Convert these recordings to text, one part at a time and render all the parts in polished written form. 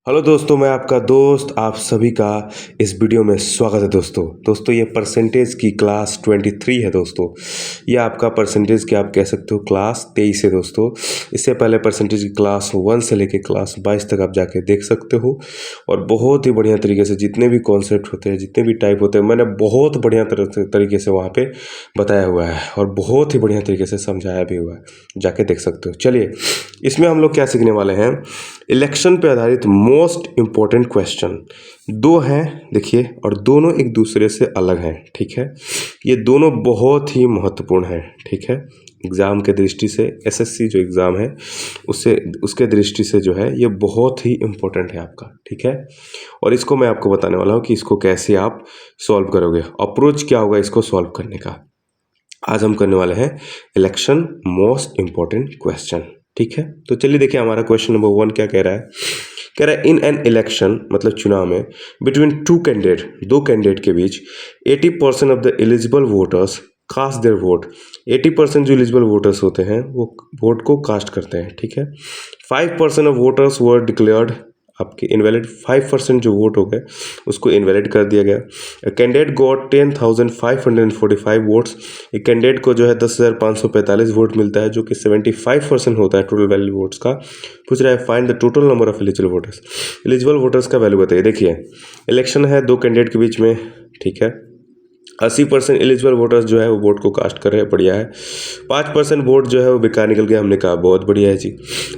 Hello दोस्तों, मैं आपका दोस्त आप सभी का इस वीडियो में स्वागत है। दोस्तों ये परसेंटेज की क्लास 23 है। दोस्तों ये आपका परसेंटेज की आप कह सकते हो क्लास 23 है। दोस्तों इससे पहले परसेंटेज की क्लास 1 से लेकर क्लास 22 तक आप जाके देख सकते हो और बहुत ही बढ़िया तरीके से जितने भी कॉन्सेप्ट होते हैं, जितने भी टाइप होते हैं, मैंने बहुत बढ़िया तरीके से वहाँ पे बताया हुआ है और बहुत ही बढ़िया तरीके से समझाया भी हुआ है, जाके देख सकते हो। चलिए इसमें हम लोग क्या सीखने वाले हैं, इलेक्शन पे आधारित मोस्ट इम्पोर्टेंट क्वेश्चन दो हैं देखिए, और दोनों एक दूसरे से अलग हैं। ठीक है, ये दोनों बहुत ही महत्वपूर्ण हैं। ठीक है, एग्ज़ाम के दृष्टि से एसएससी जो एग्ज़ाम है उससे उसके दृष्टि से जो है ये बहुत ही इम्पोर्टेंट है आपका। ठीक है, और इसको मैं आपको बताने वाला हूँ कि इसको कैसे आप सॉल्व करोगे, अप्रोच क्या होगा इसको सॉल्व करने का। आज हम करने वाले हैं इलेक्शन मोस्ट इम्पोर्टेंट क्वेश्चन। ठीक है, तो चलिए देखिए हमारा क्वेश्चन नंबर 1 क्या कह रहा है। कह रहा है इन एन इलेक्शन मतलब चुनाव में बिटवीन टू कैंडिडेट, दो कैंडिडेट के बीच 80% of the eligible voters cast their vote. 80% जो एलिजिबल वोटर्स होते हैं वो वोट को कास्ट करते हैं। ठीक है, 5% ऑफ वोटर्स वर डिक्लेयर्ड आपके इनवैलिड। 5% जो वोट हो गए उसको इनवैलिड कर दिया गया। Candidate got 10,545 votes. एक कैंडिडेट को जो है 10,545 वोट मिलता है, जो कि 75% होता है टोटल वैलिड वोट्स का। पूछ रहा है find the total number of eligible voters. Eligible voters का वैल्यू बताइए। देखिए इलेक्शन है दो कैंडिडेट के बीच में। ठीक है, 80% एलिजिबल वोटर्स जो है वो वोट को कास्ट कर रहे हैं, बढ़िया है। 5% वोट जो है वो बेकार निकल गया, हमने कहा बहुत बढ़िया है जी।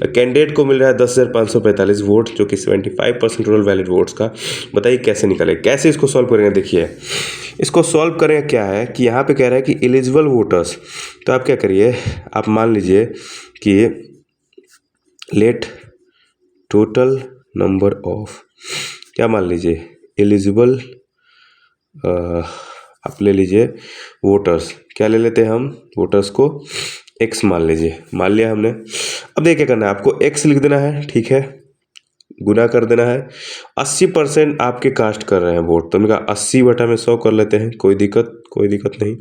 कैंडिडेट को मिल रहा है 10,545 वोट, जो कि 75% टोटल वैलिड वोट्स का। बताइए कैसे निकले, कैसे इसको सॉल्व करेंगे। देखिए इसको सॉल्व करें क्या है कि यहाँ पे कह रहा है कि एलिजिबल वोटर्स, तो आप क्या करिए, आप मान लीजिए कि लेट टोटल नंबर ऑफ, क्या मान लीजिए एलिजिबल, आप ले लीजिए वोटर्स, क्या ले लेते हैं हम वोटर्स को एक्स मान लीजिए, मान लिया हमने। अब देखिए क्या करना है, आपको एक्स लिख देना है। ठीक है, गुना कर देना है। 80% आपके कास्ट कर रहे हैं वोट, तो हमने कहा 80/100 कर लेते हैं, कोई दिक्कत नहीं।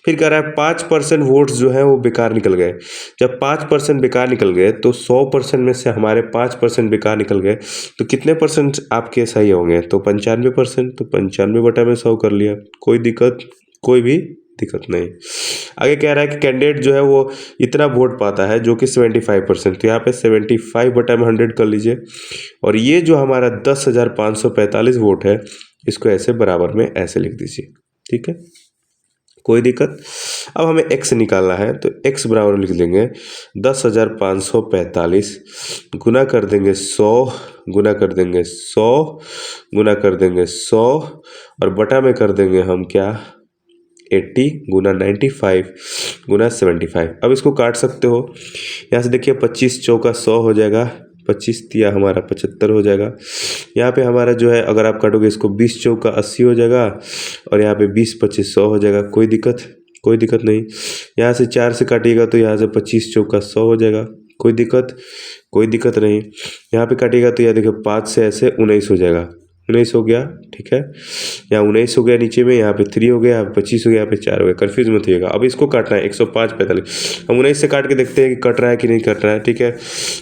फिर कह रहा है 5% वोट्स जो है वो बेकार निकल गए। जब 5% बेकार निकल गए तो 100% में से हमारे 5% बेकार निकल गए, तो कितने परसेंट आपके सही होंगे, तो 95%। तो 95/100 कर लिया, कोई भी दिक्कत नहीं। आगे कह रहा है कि कैंडिडेट जो है वो इतना वोट पाता है जो कि 75%, तो यहाँ पे 75/100 कर लीजिए। और ये जो हमारा 10,545 वोट है इसको ऐसे बराबर में ऐसे लिख दीजिए। ठीक है, कोई दिक्कत। अब हमें x निकालना है, तो x बराबर लिख देंगे 10,545 गुना कर देंगे 100, गुना कर देंगे 100, गुना कर देंगे 100, और बटा में कर देंगे हम क्या 80 गुना 95 गुना 75। अब इसको काट सकते हो, यहाँ से देखिए 25 चौका 100 हो जाएगा, 25 तिया हमारा 75 हो जाएगा। यहाँ पे हमारा जो है अगर आप काटोगे इसको 20 चौका 80 हो जाएगा, और यहाँ पे 20-25 100 हो जाएगा, कोई दिक्कत नहीं। यहाँ से 4 से काटिएगा तो यहाँ से 25 चौका 100 हो जाएगा, कोई दिक्कत नहीं। यहाँ पे काटिएगा तो यहाँ देखिए 5 से ऐसे 19 हो जाएगा, 19 हो गया। ठीक है, यहाँ 19 हो गया नीचे में, यहाँ पे 3 हो गया, यहाँ पे 25 हो गया, यहाँ पे 4 हो गया, कन्फ्यूज मत होइएगा। अब इसको काटना है 105-45, हम 19 से काट के देखते हैं कि कट रहा है कि नहीं कट रहा है। ठीक है,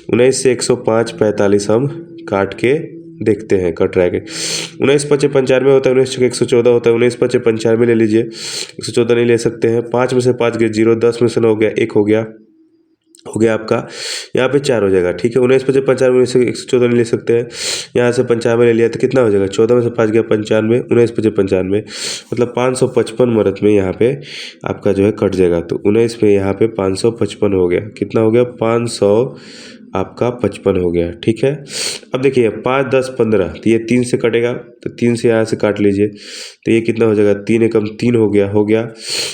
19 से 105-45 हम काट के देखते हैं कट रहा है कि। 19-5-95 होता है, 19-114 होता है, 19-5-95 ले लीजिए, 114 नहीं ले सकते हैं। 5 में से 5 गए 0, 10 में से 9 हो गया 1 हो गया आपका, यहाँ पे 4 हो जाएगा। ठीक है, 19-5-95, 19-114 नहीं ले सकते हैं, यहाँ से 95 ले लिया तो कितना हो जाएगा, 14 में से 5 गया 95, 19-5-95 मतलब 555 मरत में यहाँ पे आपका जो है कट जाएगा। तो 19 में यहाँ पे 555 हो गया, कितना हो गया 500 आपका 55 हो गया। ठीक है, अब देखिए 5, 10, 15, तो ये 3 से कटेगा, तो 3 से यहाँ से काट लीजिए, तो ये कितना हो जाएगा 3 एकम 3 हो गया।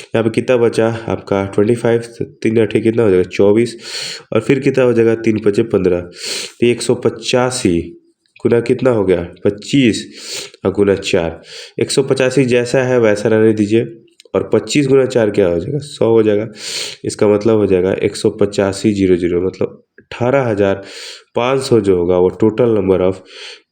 यहाँ पे कितना बचा आपका 25, तो 3 8 कितना हो जाएगा 24, और फिर कितना हो जाएगा 3 5 15, तो 185 गुना कितना हो गया 25 और गुना 4। 185 जैसा है वैसा रहने दीजिए, और 25 गुना 4 क्या हो जाएगा 100 हो जाएगा। इसका मतलब हो जाएगा 185,000 मतलब 18,500 जो होगा वो total number of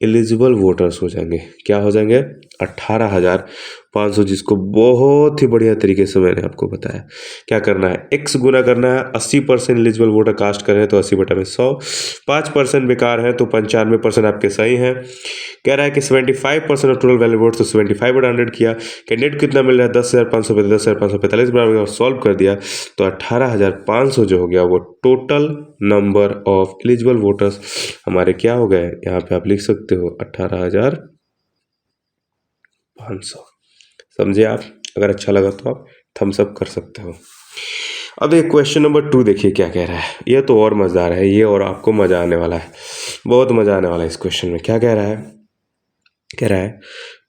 eligible voters हो जाएंगे। क्या हो जाएंगे 18,500, जिसको बहुत ही बढ़िया तरीके से मैंने आपको बताया। क्या करना है, x गुना करना है। 80% एलिजिबल वोटर कास्ट कर रहे हैं तो 80/100, 5% बेकार है तो 95% आपके सही हैं। कह रहा है कि 75% ऑफ टोटल वैलिड वोट, तो 75/100 किया। कैंडिडेट कितना मिल रहा है, 10,500 पे 10,545 बराबर, और सॉल्व कर दिया तो 18,500 जो हो गया वो total number of eligible voters हमारे क्या हो गए। यहाँ पे आप लिख सकते हो 18,500। समझे आप? अगर अच्छा लगा तो आप थम्स अप कर सकते हो। अब देखिए क्वेश्चन नंबर 2, देखिए क्या कह रहा है। ये तो और मज़ेदार है ये, और आपको मज़ा आने वाला है, बहुत मज़ा आने वाला है इस क्वेश्चन में। क्या कह रहा है, कह रहा है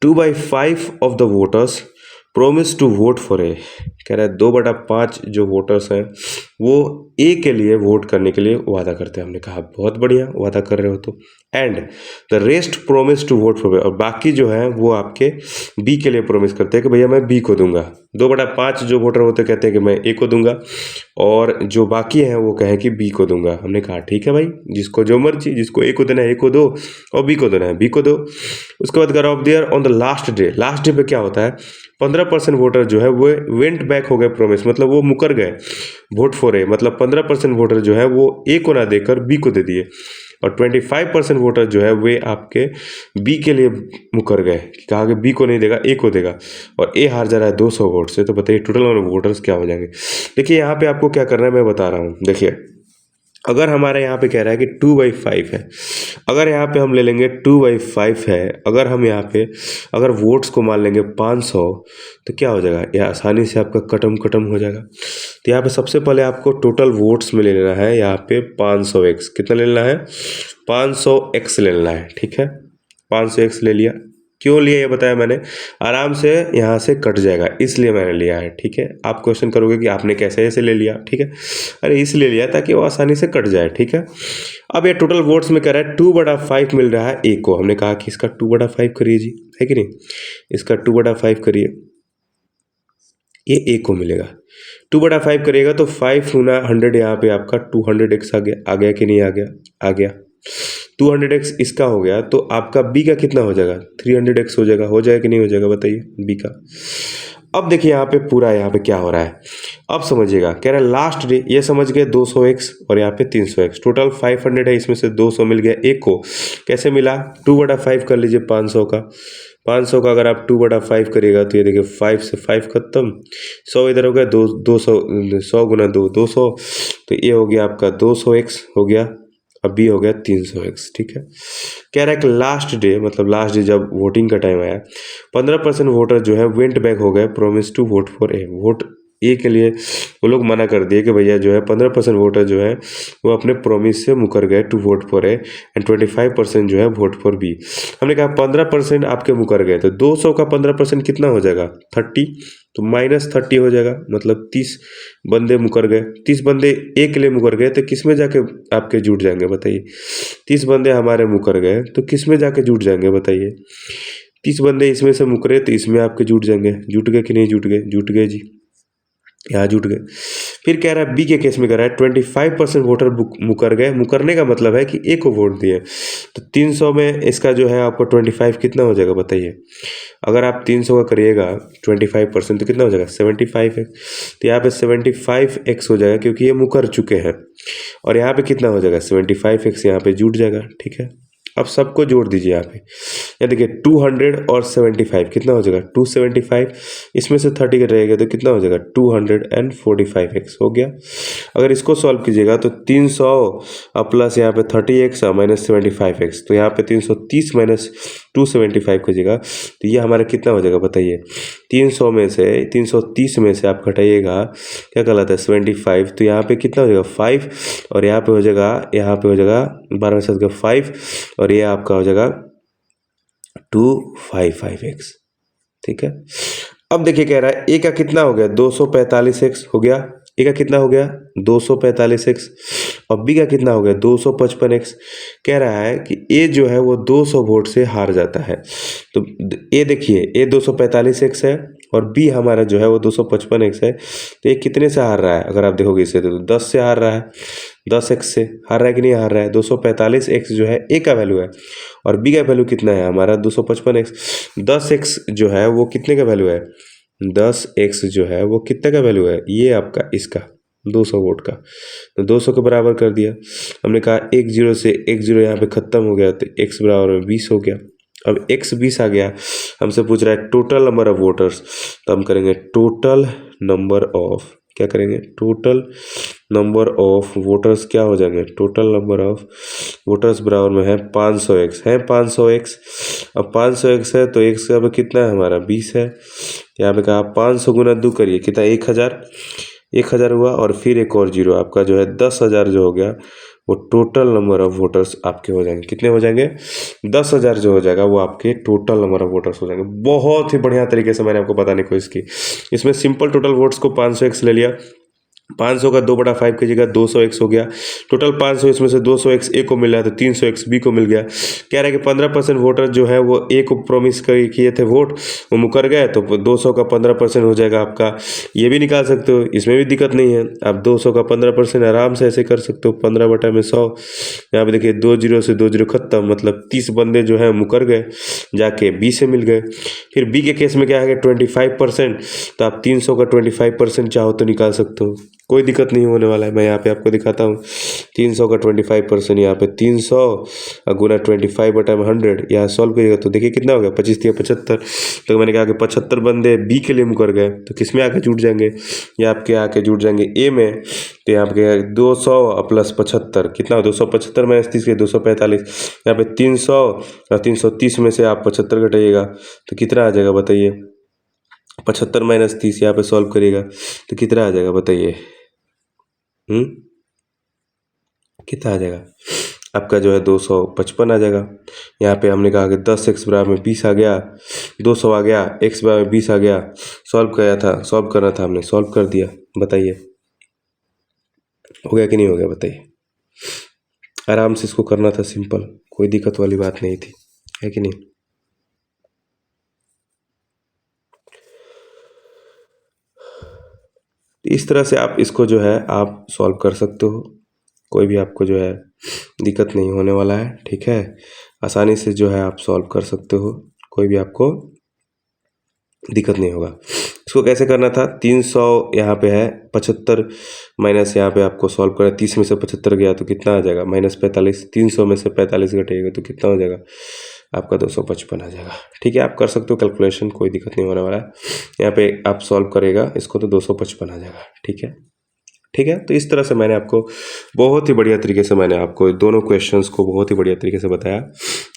2/5 of the voters promise to vote for A. कह रहा है 2/5 जो वोटर्स हैं वो ए के लिए वोट करने के लिए वादा करते हैं। हमने कहा बहुत बढ़िया, वादा कर रहे हो तो। And the rest promise to vote for B, और बाकी जो है वो आपके बी के लिए प्रोमिस करते हैं कि भैया मैं बी को दूंगा। 2/5 जो वोटर होते कहते हैं कि मैं ए को दूंगा, और जो बाकी हैं वो कहें कि बी को दूंगा। हमने कहा ठीक है भाई, जिसको जो मर्जी, जिसको ए को देना है ए को दो, और बी को देना है बी को दो। उसके बाद कर of their on the last day. Last day पे क्या होता है, 15% वोटर जो है वो वेंट बैक हो गए प्रोमिस, मतलब वो मुकर गए वोट फॉर ए, मतलब 15% वोटर जो है वो ए को ना देकर बी को दे दिए, और 25% वोटर जो है वे आपके बी के लिए मुकर गए, कहा कि बी को नहीं देगा ए को देगा, और ए हार जा रहा है 200 वोट से। तो बताइए टोटल नंबर ऑफ वोटर्स क्या हो जाएंगे। देखिए यहाँ पे आपको क्या करना है मैं बता रहा हूँ। देखिए अगर हमारे यहाँ पे कह रहा है कि 2/5 है, अगर यहाँ पे हम ले लेंगे 2/5 है, अगर हम यहाँ पे अगर वोट्स को मान लेंगे 500, तो क्या हो जाएगा, यह आसानी से आपका कटम हो जाएगा। तो यहाँ पे सबसे पहले आपको टोटल वोट्स में ले लेना है यहाँ पे 500x। कितना ले लेना है, 500x ले लेना है, ठीक है। 500x ले लिया, क्यों लिया ये बताया मैंने, आराम से यहाँ से कट जाएगा इसलिए मैंने लिया है, ठीक है। आप क्वेश्चन करोगे कि आपने कैसे ऐसे ले लिया, ठीक है, अरे इसलिए लिया ताकि वो आसानी से कट जाए, ठीक है। अब ये टोटल वोट्स में कह रहा है 2/5 मिल रहा है ए को। हमने कहा कि इसका 2/5 करिए जी, है कि नहीं, इसका 2/5 करिए, ये ए को मिलेगा। 2/5 करिएगा तो 5 गुना 100 यहाँ पे आपका 200x आ गया कि नहीं आ गया, आ गया। 200x इसका हो गया तो आपका बी का कितना हो जाएगा, 300x हो जाएगा कि नहीं हो जाएगा बताइए बी का। अब देखिए यहाँ पे पूरा यहाँ पे क्या हो रहा है, अब समझिएगा। कह रहा है लास्ट डे, ये समझ गए 200x और यहाँ पे 300x, टोटल 500 है, इसमें से 200 मिल गया एक को। कैसे मिला, 2/5 कर लीजिए 500 का। 500 का अगर आप 2/5 करिएगा तो ये देखिए 5 से 5 खत्म, 100 इधर हो गया, 200 100 गुना 200, तो ये हो गया आपका 200x हो गया, अब बी हो गया 300x, ठीक है। कह रहा है कि लास्ट डे, मतलब लास्ट डे जब वोटिंग का टाइम आया, 15% वोटर जो है वेंट बैक हो गए promise to vote for A. Vote A के लिए वो लोग मना कर दिए कि भैया जो है 15% वोटर जो है वो अपने प्रोमिस से मुकर गए to vote for A, and 25% जो है वोट फॉर बी। हमने कहा 15% आपके मुकर गए, तो 200 का 15% कितना हो जाएगा, 30, तो -30 हो जाएगा, मतलब 30 बंदे मुकर गए। 30 बंदे ए के लिए मुकर गए तो किस में जाके आपके जुट जाएंगे बताइए। 30 बंदे हमारे मुकर गए तो किस में जाके जुट जाएंगे बताइए। 30 बंदे इसमें से मुकरे तो इसमें आपके जुट जाएंगे, जुट गए कि नहीं जुट गए, जुट गए जी, यहाँ जुट गए। फिर कह रहा है बी के केस में कह रहा है 25% वोटर मुकर गए। मुकरने का मतलब है कि ए को वोट दिए, तो 300 में इसका जो है आपको 25 कितना हो जाएगा बताइए। अगर आप 300 का करिएगा 25% तो कितना हो जाएगा 75x, तो यहाँ पे 75x हो जाएगा क्योंकि ये मुकर चुके हैं, और यहाँ पे कितना हो जाएगा 75x यहाँ पे जुट जाएगा, ठीक है। अब सबको जोड़ दीजिए यहाँ पे, ये देखिए 200 और 75 कितना हो जाएगा 275, इसमें से 30 का रहेगा तो कितना हो जाएगा 245x हो गया। अगर इसको सॉल्व कीजिएगा तो 300 प्लस यहाँ पे 30x माइनस 75x, तो यहाँ पे 330 माइनस 275 कीजिएगा तो ये हमारा कितना हो जाएगा बताइए। 300 में से 330 में से आप घटाइएगा क्या कहलाता है 75, तो यहाँ पे कितना हो जाएगा 5, और यहाँ पे हो जाएगा 12 में 7 का 5, और ये आपका हो जाएगा 255x, ठीक है। अब देखिए कह रहा है ए का कितना हो गया 245x हो गया, ए का कितना हो गया 245x, और बी का कितना हो गया 255x। कह रहा है कि ए जो है वो 200 वोट से हार जाता है, तो ए देखिए ए 245x है और बी हमारा जो है वो 255x है। तो ये कितने से हार रहा है, अगर आप देखोगे इसे तो 10 से हार रहा है, 10x से हार रहा है कि नहीं हार रहा है। 245x जो है ए का वैल्यू है और बी का वैल्यू कितना है हमारा 255x। 10x जो है वो कितने का वैल्यू है, 10x जो है वो कितने का वैल्यू है, ये आपका इसका 200 वोट का। तो 200 के बराबर कर दिया। हमने कहा 10 से 10 यहाँ पे ख़त्म हो गया तो x बराबर में 20 हो गया। अब x 20 आ गया, हमसे पूछ रहा है टोटल नंबर ऑफ वोटर्स, तो हम करेंगे टोटल नंबर ऑफ, क्या करेंगे, टोटल नंबर ऑफ वोटर्स क्या हो जाएंगे, टोटल नंबर ऑफ वोटर्स बराबर में है 500x है, 500x। अब 500x है तो x का कितना है हमारा 20 है। यहाँ पे कहा 500 गुना 2 करिए कितना 1000 हुआ और फिर एक और जीरो, आपका जो है 10,000 जो हो गया वो टोटल नंबर ऑफ वोटर्स आपके हो जाएंगे। कितने हो जाएंगे, 10,000 जो हो जाएगा वो आपके टोटल नंबर ऑफ वोटर्स हो जाएंगे। बहुत ही बढ़िया तरीके से मैंने आपको बताने की कोशिश की। इसमें सिंपल टोटल वोट्स को 500x ले लिया, 500 का 2/5 की जगह 200x हो गया। टोटल 500, इसमें से 200x ए को मिला है तो 300x बी को मिल गया। कह रहा है कि 15% वोटर जो है वो ए को प्रॉमिस किए थे वोट, वो मुकर गए, तो 200 का 15% हो जाएगा आपका। ये भी निकाल सकते हो, इसमें भी दिक्कत नहीं है। आप 200 का 15% आराम से ऐसे कर सकते हो, 15/100। यहाँ पे देखिए 2 जीरो से 2 जीरो खत्म, मतलब 30 बंदे जो है मुकर गए, जाके बी से मिल गए। फिर बी के केस में क्या है 25%, तो आप 300 का 25% चाहो तो निकाल सकते हो, कोई दिक्कत नहीं होने वाला है। मैं यहाँ पे आपको दिखाता हूँ 300 का 25%, यहाँ पे 300 गुना 25/100 यहाँ सॉल्व करिएगा तो देखिए कितना हो गया 25 या 75। तो मैंने कहा कि 75 बंदे बी के लिए मुकर गए, तो किस में आके जुट जाएंगे, ये आपके आके जुट जाएंगे ए में। तो यहाँ पे 200 प्लस 75 कितना, 275 माइनस 30 के 245। यहाँ पे 300 और 330 में से आप 75 घटाइएगा तो कितना आ जाएगा बताइए, 75 माइनस 30 यहाँ पे सॉल्व करिएगा तो कितना आ जाएगा बताइए, कितना आ जाएगा आपका जो है 255 आ जाएगा। यहाँ पे हमने कहा कि 10x बराबर में 20 आ गया, 200 आ गया, x बराबर में 20 आ गया। सॉल्व करना था हमने, सॉल्व कर दिया। बताइए हो गया कि नहीं हो गया, बताइए। आराम से इसको करना था, सिंपल, कोई दिक्कत वाली बात नहीं थी, है कि नहीं। इस तरह से आप इसको जो है आप सॉल्व कर सकते हो, कोई भी आपको जो है दिक्कत नहीं होने वाला है, ठीक है। आसानी से जो है आप सॉल्व कर सकते हो, कोई भी आपको दिक्कत नहीं होगा। इसको कैसे करना था, 300 यहाँ पे है, 75 माइनस यहाँ पे आपको सॉल्व करना है। 30 में से 75 गया तो कितना आ जाएगा -45। 300 में से 45 घटेगा तो कितना हो जाएगा आपका 255 आ जाएगा। ठीक है, आप कर सकते हो कैलकुलेशन, कोई दिक्कत नहीं होने वाला है। यहाँ पे आप सॉल्व करेगा इसको तो 255 आ जाएगा। ठीक है, ठीक है। तो इस तरह से मैंने आपको बहुत ही बढ़िया तरीके से मैंने आपको दोनों क्वेश्चंस को बहुत ही बढ़िया तरीके से बताया।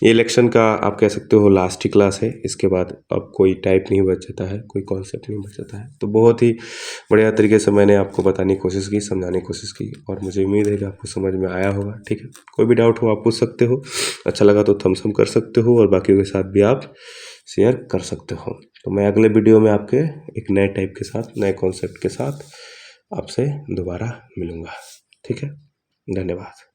ये इलेक्शन का आप कह सकते हो लास्ट ही क्लास है, इसके बाद अब कोई टाइप नहीं बच जाता है, कोई कॉन्सेप्ट नहीं बच जाता है। तो बहुत ही बढ़िया तरीके से मैंने आपको बताने की कोशिश की, समझाने की कोशिश की, और मुझे उम्मीद है कि आपको समझ में आया होगा। ठीक है, कोई भी डाउट हो आप पूछ सकते हो, अच्छा लगा तो थम्स अप कर सकते हो, और बाकियों के साथ भी आप शेयर कर सकते हो। तो मैं अगले वीडियो में आपके एक नए टाइप के साथ, नए कॉन्सेप्ट के साथ आपसे दोबारा मिलूँगा। ठीक है, धन्यवाद।